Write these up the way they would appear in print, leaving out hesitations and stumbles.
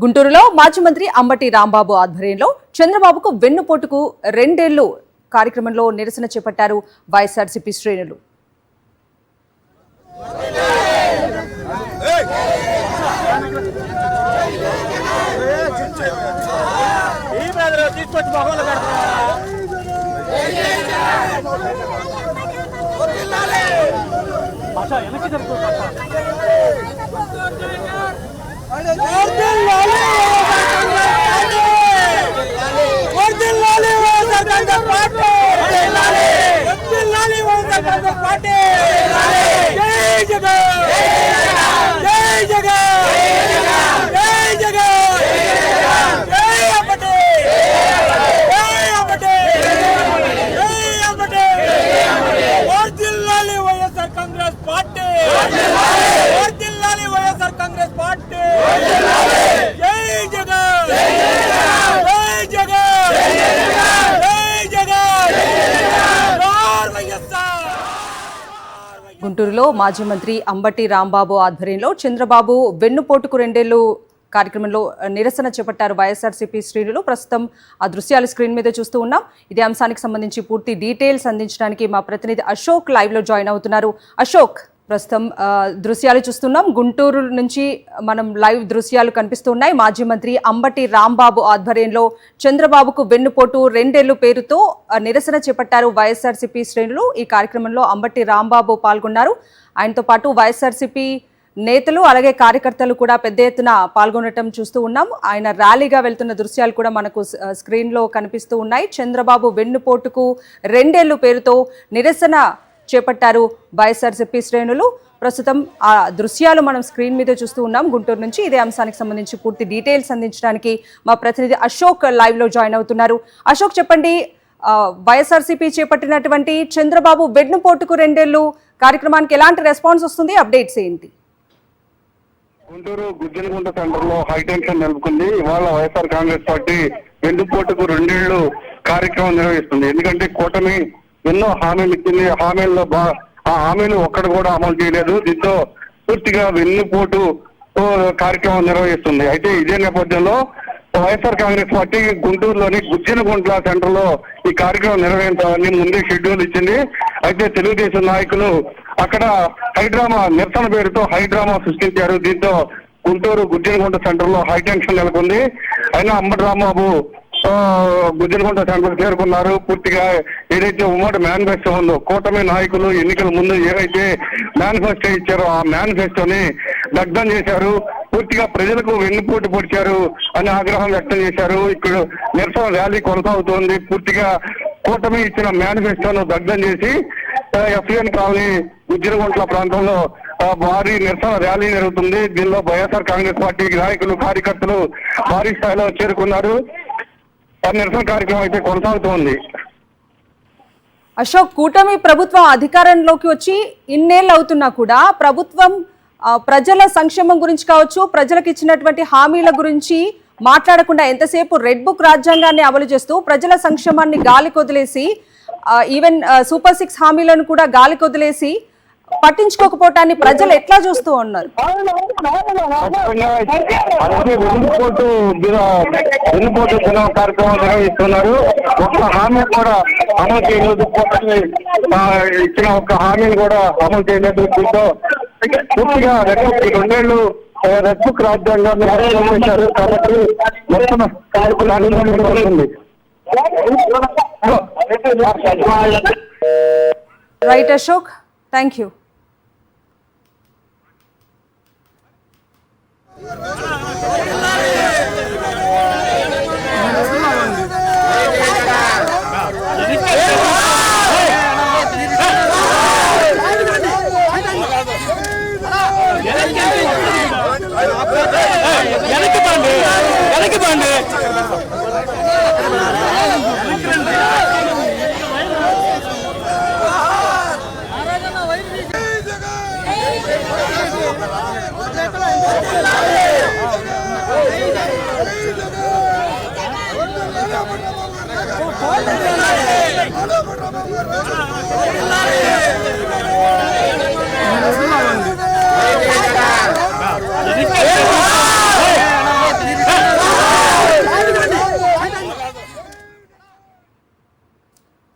గుంటూరులో మాజీ మంత్రి అంబటి రాంబాబు ఆధ్వర్యంలో చంద్రబాబుకు వెన్నుపోటుకు 2 ఏళ్లు కార్యక్రమంలో నిరసన చేపట్టారు వైఎస్ఆర్సీపీ శ్రేణులు. గుంటూరులో మాజీ మంత్రి అంబటి రాంబాబు ఆధ్వర్యంలో చంద్రబాబు వెన్నుపోటుకు 2 ఏళ్లు కార్యక్రమంలో నిరసన చేపట్టారు వైఎస్ఆర్సీపీ శ్రేణులు. ప్రస్తుతం ఆ దృశ్యాలు స్క్రీన్ మీద చూస్తూ ఉన్నాం. ఇదే అంశానికి సంబంధించి పూర్తి డీటెయిల్స్ అందించడానికి మా ప్రతినిధి అశోక్ లైవ్ లో జాయిన్ అవుతున్నారు. అశోక్, ప్రస్తుతం దృశ్యాలు చూస్తున్నాం. గుంటూరు నుంచి మనం లైవ్ దృశ్యాలు కనిపిస్తున్నాయి. మాజీ మంత్రి అంబటి రాంబాబు ఆధ్వర్యంలో చంద్రబాబుకు వెన్నుపోటు 2 ఏళ్లు పేరుతో నిరసన చేపట్టారు వైఎస్ఆర్సీపీ శ్రేణులు. ఈ కార్యక్రమంలో అంబటి రాంబాబు పాల్గొన్నారు. ఆయనతో పాటు వైఎస్ఆర్సీపీ నేతలు అలాగే కార్యకర్తలు కూడా పెద్ద ఎత్తున పాల్గొనటం చూస్తూ ఉన్నాం. ఆయన ర్యాలీగా వెళ్తున్న దృశ్యాలు కూడా మనకు స్క్రీన్లో కనిపిస్తూ ఉన్నాయి. చంద్రబాబు వెన్నుపోటుకు 2 ఏళ్లు పేరుతో నిరసన చేపట్టారు వైఎస్ఆర్సీపీ శ్రేణులు. ప్రస్తుతం ఆ దృశ్యాలు మనం స్క్రీన్ మీద చూస్తూ ఉన్నాం గుంటూరు నుంచి. ఇదే అంశానికి సంబంధించి పూర్తి డీటెయిల్స్ అందించడానికి మా ప్రతినిధి అశోక్ లైవ్ లో జాయిన్ అవుతున్నారు. అశోక్, చెప్పండి, వైఎస్ఆర్సీపీ చేపట్టినటువంటి చంద్రబాబు వెన్నుపోటుకు 2 ఏళ్లు కార్యక్రమానికి ఎలాంటి రెస్పాన్స్ వస్తుంది? అప్డేట్స్ ఏంటి? గుంటూరు గుజ్జనగుంట సెంటర్ లో హైటెన్షన్ నెలకొంది. ఇవాళ వైఎస్ఆర్ కాంగ్రెస్ పార్టీ వెన్నుపోటుకు 2 ఏళ్లు కార్యక్రమం నిర్వహిస్తుంది. ఎందుకంటే కూటమి ఎన్నో హామీలు ఇచ్చింది. ఆ హామీలు ఒక్కడు కూడా అమలు చేయలేదు. దీంతో పూర్తిగా వెన్నుపోటు కార్యక్రమం నిర్వహిస్తుంది. అయితే ఇదే నేపథ్యంలో వైఎస్ఆర్ కాంగ్రెస్ పార్టీ గుంటూరులోని గుజ్జనగుంట్ల సెంటర్ లో ఈ కార్యక్రమం నిర్వహించాలని ముందే షెడ్యూల్ ఇచ్చింది. అయితే తెలుగుదేశం నాయకులు అక్కడ హైడ్రామా నిరసన పేరుతో హైడ్రామా సృష్టించారు. దీంతో గుంటూరు గుజ్జనగుంట సెంటర్ లో హైటెన్షన్ నెలకొంది. అయినా అంబటి రాంబాబు గుజ్జనగుంట సెంటర్ చేరుకున్నారు. పూర్తిగా ఏదైతే ఉమ్మడి మేనిఫెస్టో ఉందో, కూటమి నాయకులు ఎన్నికల ముందు ఏవైతే మేనిఫెస్టో ఇచ్చారో ఆ మేనిఫెస్టోని దగ్ధం చేశారు. పూర్తిగా ప్రజలకు వెన్నుపోటు పొడిచారు అని ఆగ్రహం వ్యక్తం చేశారు. ఇక్కడ నిరసన ర్యాలీ కొనసాగుతోంది. పూర్తిగా కూటమి ఇచ్చిన మేనిఫెస్టోను దగ్ధం చేసి ఎఫ్ఎన్ కాలనీ గుజ్జనగుంట్ల ప్రాంతంలో భారీ నిరసన ర్యాలీ జరుగుతుంది. దీనిలో వైఎస్ఆర్ కాంగ్రెస్ పార్టీ నాయకులు కార్యకర్తలు భారీ స్థాయిలో చేరుకున్నారు. నిరసన కార్యక్రమం అయితే కొనసాగుతోంది. అశోక్, కూటమి ప్రభుత్వం అధికారంలోకి వచ్చి ఇన్నేళ్ళు అవుతున్నా కూడా ప్రభుత్వం ప్రజల సంక్షేమం గురించి కావచ్చు, ప్రజలకు ఇచ్చినటువంటి హామీల గురించి మాట్లాడకుండా ఎంతసేపు రెడ్ బుక్ రాజ్యాంగాన్ని అమలు చేస్తూ ప్రజల సంక్షేమాన్ని గాలి కొదిలేసి ఈవెన్ సూపర్ 6 హామీలను కూడా గాలి కొదిలేసి పట్టించుకోకపోవటాన్ని ప్రజలు ఎట్లా చూస్తూ ఉన్నారు? వెన్నుపోటు దినం కార్యక్రమం నిర్వహిస్తున్నారు. ఒక్క హామీ కూడా అమలు చేయలేదు. ఇచ్చిన ఒక్క హామీని కూడా అమలు చేయలేదు. దీంతో పూర్తిగా 2 ఏళ్లు రెడ్ బుక్ రాజ్యాంగాన్ని చేశారు. కాబట్టి మొత్తం కార్యక్రమం రైట్ అశోక్, థ్యాంక్ యూ.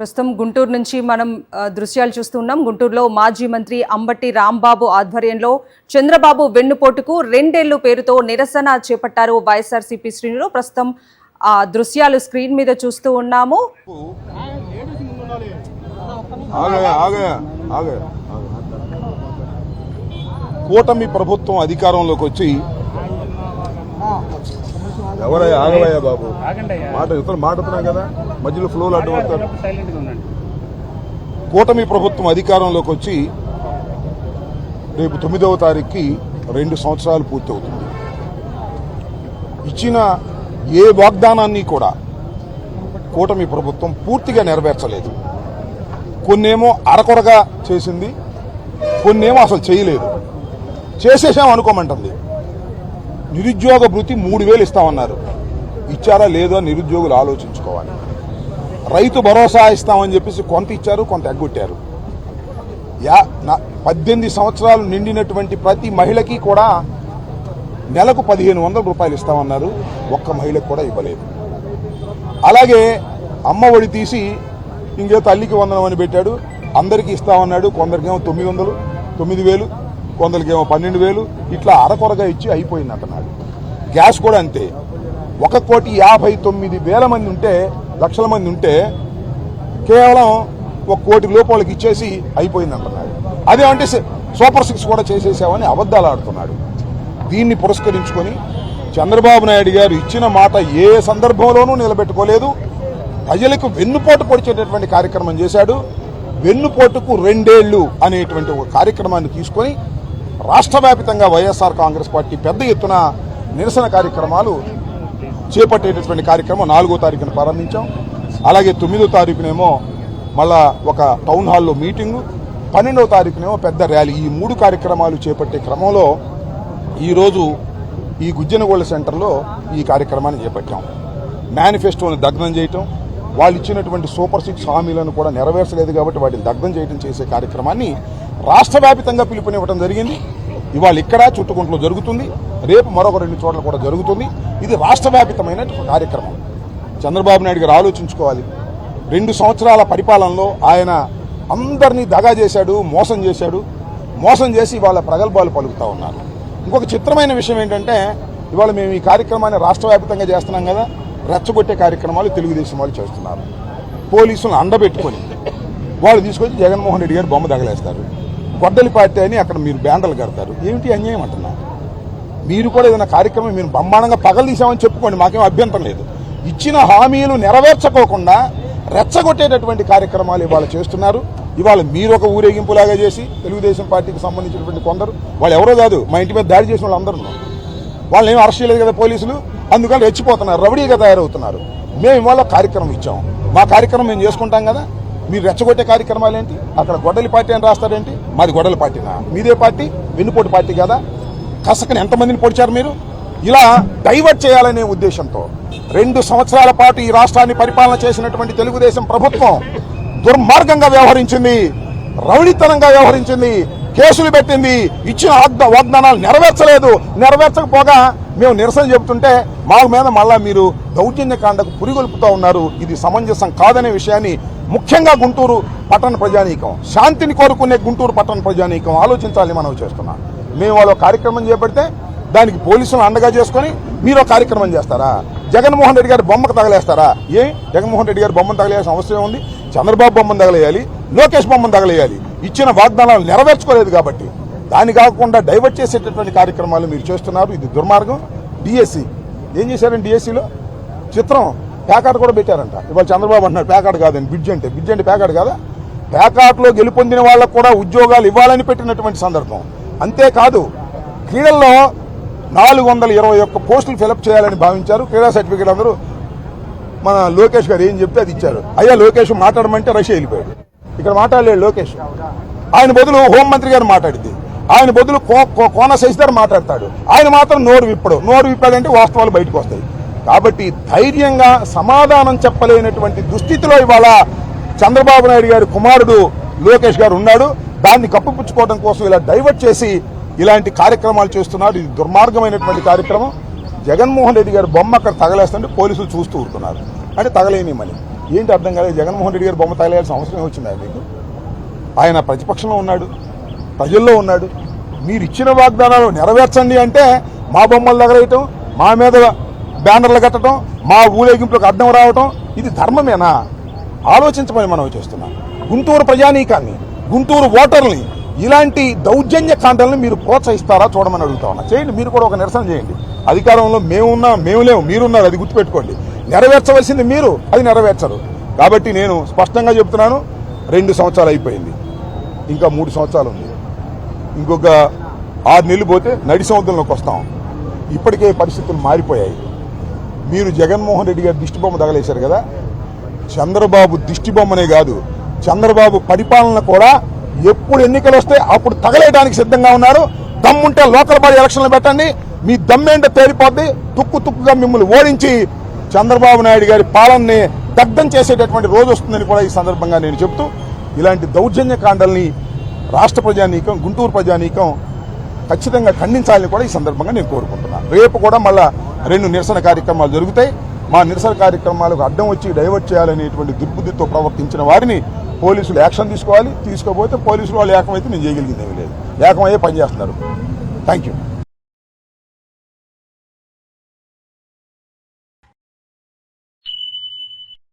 ప్రస్తుతం గుంటూరు నుంచి మనం దృశ్యాలు చూస్తున్నాం. గుంటూరులో మాజీ మంత్రి అంబటి రాంబాబు ఆధ్వర్యంలో చంద్రబాబు వెన్నుపోటుకు 2 ఏళ్లు పేరుతో నిరసన చేపట్టారు వైఎస్ఆర్సీపీ శ్రేణులు. ప్రస్తుతం ఆ దృశ్యాలు స్క్రీన్ మీద చూస్తూ ఉన్నాము. కూటమి ప్రభుత్వం అధికారంలోకి వచ్చి ఎవరయ్యా ఆగవయ్యా బాబు మాట్లాడుతున్నాం కదా మధ్యలో ఫ్లోలు అడ్డం వస్తారు. కూటమి ప్రభుత్వం అధికారంలోకి వచ్చి రేపు 9వ తారీఖుకి 2 సంవత్సరాలు పూర్తి అవుతుంది. ఇచ్చిన ఏ వాగ్దానాన్ని కూడా కూటమి ప్రభుత్వం పూర్తిగా నెరవేర్చలేదు. కొన్నేమో అరకొరగా చేసింది, కొన్నేమో అసలు చేయలేదు. చేసేసాం అనుకోమంటుంది. నిరుద్యోగ భృతి 3000 ఇస్తామన్నారు, ఇచ్చారా లేదో నిరుద్యోగులు ఆలోచించుకోవాలి. రైతు భరోసా ఇస్తామని చెప్పేసి కొంత ఇచ్చారు, కొంత ఎగ్గొట్టారు. 18 సంవత్సరాలు నిండినటువంటి ప్రతి మహిళకి కూడా నెలకు 1500 రూపాయలు ఇస్తామన్నారు, ఒక్క మహిళకు కూడా ఇవ్వలేదు. అలాగే అమ్మ ఒడి తీసి ఇంకే తల్లికి వందనం అని పెట్టాడు, అందరికీ ఇస్తామన్నాడు. కొందరికేమో 900, 9000, కొందరికేమో 12,000 ఇట్లా అరకొరగా ఇచ్చి అయిపోయింది అంటున్నాడు. గ్యాస్ కూడా అంతే. 1,59,000 మంది ఉంటే, లక్షల మంది ఉంటే కేవలం 1 కోటి లోపలికి ఇచ్చేసి అయిపోయింది అంటున్నాడు. అదే అంటే సూపర్ 6 కూడా చేసేసామని అబద్ధాలు ఆడుతున్నాడు. దీన్ని పురస్కరించుకొని చంద్రబాబు నాయుడు గారు ఇచ్చిన మాట ఏ సందర్భంలోనూ నిలబెట్టుకోలేదు. ప్రజలకు వెన్నుపోటు పొడిచేటటువంటి కార్యక్రమం చేశాడు. వెన్నుపోటుకు 2 ఏళ్లు అనేటువంటి ఒక కార్యక్రమాన్ని తీసుకొని రాష్ట్ర వ్యాప్తంగా వైఎస్ఆర్ కాంగ్రెస్ పార్టీ పెద్ద ఎత్తున నిరసన కార్యక్రమాలు చేపట్టేటటువంటి కార్యక్రమం 4వ తారీఖున ప్రారంభించాం. అలాగే 9వ తారీఖునేమో మళ్ళా ఒక టౌన్ హాల్లో మీటింగు, 12వ తారీఖునేమో పెద్ద ర్యాలీ. ఈ 3 కార్యక్రమాలు చేపట్టే క్రమంలో ఈరోజు ఈ గుజ్జనగోళ్ల సెంటర్లో ఈ కార్యక్రమాన్ని చేపట్టాం. మేనిఫెస్టోని దగ్ధం చేయటం, వాళ్ళు ఇచ్చినటువంటి సూపర్ 6 హామీలను కూడా నెరవేర్చలేదు కాబట్టి వాటిని దగ్ధం చేయడం చేసే కార్యక్రమాన్ని రాష్ట్ర వ్యాప్తంగా పిలుపునివ్వడం జరిగింది. ఇవాళ ఇక్కడ చుట్టుకుంటలో జరుగుతుంది, రేపు మరొక 2 చోట్ల కూడా జరుగుతుంది. ఇది రాష్ట్ర వ్యాప్తమైన కార్యక్రమం. చంద్రబాబు నాయుడు గారు ఆలోచించుకోవాలి. 2 సంవత్సరాల పరిపాలనలో ఆయన అందరినీ దగా చేశాడు, మోసం చేసి ఇవాళ ప్రగల్భాలు పలుకుతా ఉన్నారు. ఇంకొక చిత్రమైన విషయం ఏంటంటే, ఇవాళ మేము ఈ కార్యక్రమాన్ని రాష్ట్ర వ్యాప్తంగా చేస్తున్నాం కదా, రెచ్చగొట్టే కార్యక్రమాలు తెలుగుదేశం వాళ్ళు చేస్తున్నారు. పోలీసులను అండబెట్టుకొని వాళ్ళు తీసుకొచ్చి జగన్మోహన్ రెడ్డి గారు బొమ్మ తగలేస్తారు. గొడ్డలి పార్టీ అని అక్కడ మీరు బ్యానర్లు కడతారు. ఏమిటి అన్యాయం అంటున్నారు? మీరు కూడా ఏదైనా కార్యక్రమం మీరు బ్రహ్మాండంగా పగలదీశామని చెప్పుకోండి, మాకేం అభ్యంతరం లేదు. ఇచ్చిన హామీలు నెరవేర్చకోకుండా రెచ్చగొట్టేటటువంటి కార్యక్రమాలు ఇవాళ చేస్తున్నారు. ఇవాళ మీరు ఒక ఊరేగింపులాగా చేసి తెలుగుదేశం పార్టీకి సంబంధించినటువంటి కొందరు, వాళ్ళు ఎవరో కాదు, మా ఇంటి మీద దాడి చేసిన వాళ్ళందరూ, వాళ్ళని ఏమి అరెస్ట్ చేయలేదు కదా పోలీసులు, అందుకని రెచ్చిపోతున్నారు, రౌడీగా తయారవుతున్నారు. మేము ఇవాళ కార్యక్రమం ఇచ్చాం, మా కార్యక్రమం మేము చేసుకుంటాం కదా. మీరు రెచ్చగొట్టే కార్యక్రమాలు ఏంటి? అక్కడ గొడ్డలి పార్టీ అని రాస్తారేంటి? మాది గొడ్డలి పార్టీనా? మీదే పార్టీ, వెన్నుపోటు పార్టీ కదా. కసకని ఎంతమందిని పొడిచారు మీరు? ఇలా డైవర్ట్ చేయాలనే ఉద్దేశంతో 2 సంవత్సరాల పాటు ఈ రాష్ట్రాన్ని పరిపాలన చేసినటువంటి తెలుగుదేశం ప్రభుత్వం దుర్మార్గంగా వ్యవహరించింది, రౌడీతనంగా వ్యవహరించింది, కేసులు పెట్టింది, ఇచ్చిన వాగ్దానాలు నెరవేర్చకపోగా మేము నిరసన చెబుతుంటే మా మీద మళ్ళా మీరు దౌర్జన్యకాండకు పురిగొల్పుతూ ఉన్నారు. ఇది సమంజసం కాదనే విషయాన్ని ముఖ్యంగా గుంటూరు పట్టణ ప్రజానీకం, శాంతిని కోరుకునే గుంటూరు పట్టణ ప్రజానీకం ఆలోచించాలి. మనం చేస్తున్నాం. మేము వాళ్ళు కార్యక్రమం చేపడితే దానికి పోలీసులను అండగా చేసుకొని మీరు కార్యక్రమం చేస్తారా? జగన్మోహన్ రెడ్డి గారి బొమ్మకు తగలేస్తారా? జగన్మోహన్ రెడ్డి గారి బొమ్మను తగలేయాల్సిన అవసరం ఉంది? చంద్రబాబు బొమ్మను తగలేయాలి, లోకేష్ బొమ్మను తగలేయాలి. ఇచ్చిన వాగ్దానాలు నెరవేర్చుకోలేదు కాబట్టి దాన్ని కాకుండా డైవర్ట్ చేసేటటువంటి కార్యక్రమాలు మీరు చేస్తున్నారు. ఇది దుర్మార్గం. డిఎస్సి ఏం చేశారండి? డిఎస్సిలో చిత్రం ప్యాకాట్ కూడా పెట్టారంట. ఇవాళ చంద్రబాబు అంటున్నారు ప్యాకాట్ కాదని. బిడ్జ్ అంటే ప్యాకాట్ కాదా? ప్యాకాట్లో గెలుపొందిన వాళ్ళకు కూడా ఉద్యోగాలు ఇవ్వాలని పెట్టినటువంటి సందర్భం. అంతేకాదు, క్రీడల్లో 421 పోస్టులు ఫిలప్ చేయాలని భావించారు. క్రీడా సర్టిఫికేట్ అందరూ మన లోకేష్ గారు ఏం చెప్తే అది ఇచ్చారు. అయ్యా లోకేష్ మాట్లాడమంటే రష్యా వెళ్ళిపోయాడు. ఇక్కడ మాట్లాడలేడు లోకేష్. ఆయన బదులు హోంమంత్రి గారు మాట్లాడింది, ఆయన బదులు కోన శశిధర్ మాట్లాడతాడు. ఆయన మాత్రం నోరు విప్పాడంటే వాస్తవాలు బయటకు వస్తాయి. కాబట్టి ధైర్యంగా సమాధానం చెప్పలేనటువంటి దుస్థితిలో ఇవాళ చంద్రబాబు నాయుడు గారి కుమారుడు లోకేష్ గారు ఉన్నాడు. దాన్ని కప్పిపుచ్చుకోవడం కోసం ఇలా డైవర్ట్ చేసి ఇలాంటి కార్యక్రమాలు చేస్తున్నారు. ఇది దుర్మార్గమైనటువంటి కార్యక్రమం. జగన్మోహన్ రెడ్డి గారి బొమ్మ అక్కడ తగలేస్తుంటే పోలీసులు చూస్తూ ఊరుతున్నారు. అంటే తగలేనిమని ఏంటి అర్థం కాలేదు? జగన్మోహన్ రెడ్డి గారు బొమ్మ తగలేయాల్సిన అవసరం వచ్చిందా మీకు? ఆయన ప్రతిపక్షంలో ఉన్నాడు, ప్రజల్లో ఉన్నాడు. మీరు ఇచ్చిన వాగ్దానాలు నెరవేర్చండి అంటే మా బొమ్మలు తగలేయటం, మా మీద బ్యానర్లు కట్టడం, మా ఊరేగింపులకు అడ్డం రావటం, ఇది ధర్మమేనా? ఆలోచించమని మనం చేస్తున్నాం. గుంటూరు ప్రజానీకాన్ని, గుంటూరు ఓటర్ని ఇలాంటి దౌర్జన్య కాండల్ని మీరు ప్రోత్సహిస్తారా చూడమని అడుగుతా ఉన్నా. చేయండి, మీరు కూడా ఒక నిరసన చేయండి. అధికారంలో మేము లేవు, మీరున్నారు, అది గుర్తుపెట్టుకోండి. నెరవేర్చవలసింది మీరు, అది నెరవేర్చరు. కాబట్టి నేను స్పష్టంగా చెప్తున్నాను, 2 సంవత్సరాలు అయిపోయింది, ఇంకా 3 సంవత్సరాలు ఉంది. ఇంకొక 6 నెలలు పోతే నడి సముద్రంలోకి వస్తాం. ఇప్పటికే పరిస్థితులు మారిపోయాయి. మీరు జగన్మోహన్ రెడ్డి గారి దిష్టిబొమ్మ తగలేశారు కదా, చంద్రబాబు దిష్టిబొమ్మనే కాదు, చంద్రబాబు పరిపాలన కూడా ఎప్పుడు ఎన్నికలు వస్తే అప్పుడు తగలేయడానికి సిద్ధంగా ఉన్నారు. దమ్ముంటే లోకల్ బాడీ ఎలక్షన్లు పెట్టండి, మీ దమ్మేంటో తేలిపోద్ది. తుక్కుగా మిమ్మల్ని ఓడించి చంద్రబాబు నాయుడు గారి పాలనని దగ్ధం చేసేటటువంటి రోజు వస్తుందని కూడా ఈ సందర్భంగా నేను చెప్తూ, ఇలాంటి దౌర్జన్య కాండల్ని రాష్ట్ర ప్రజానీకం, గుంటూరు ప్రజానీకం ఖచ్చితంగా ఖండించాలని కూడా ఈ సందర్భంగా నేను కోరుకుంటున్నాను. రేపు కూడా మళ్ళా 2 నిరసన కార్యక్రమాలు జరుగుతాయి. మా నిరసన కార్యక్రమాలకు అడ్డం వచ్చి డైవర్ట్ చేయాలనేటువంటి దుర్బుద్ధితో ప్రవర్తించిన వారిని పోలీసులు యాక్షన్ తీసుకోవాలి. తీసుకోకపోతే పోలీసులు వాళ్ళు ఏకమైతే నేను చేయగలిగింది ఏమీ లేదు. ఏకమయ్యే పనిచేస్తున్నారు. Thank you.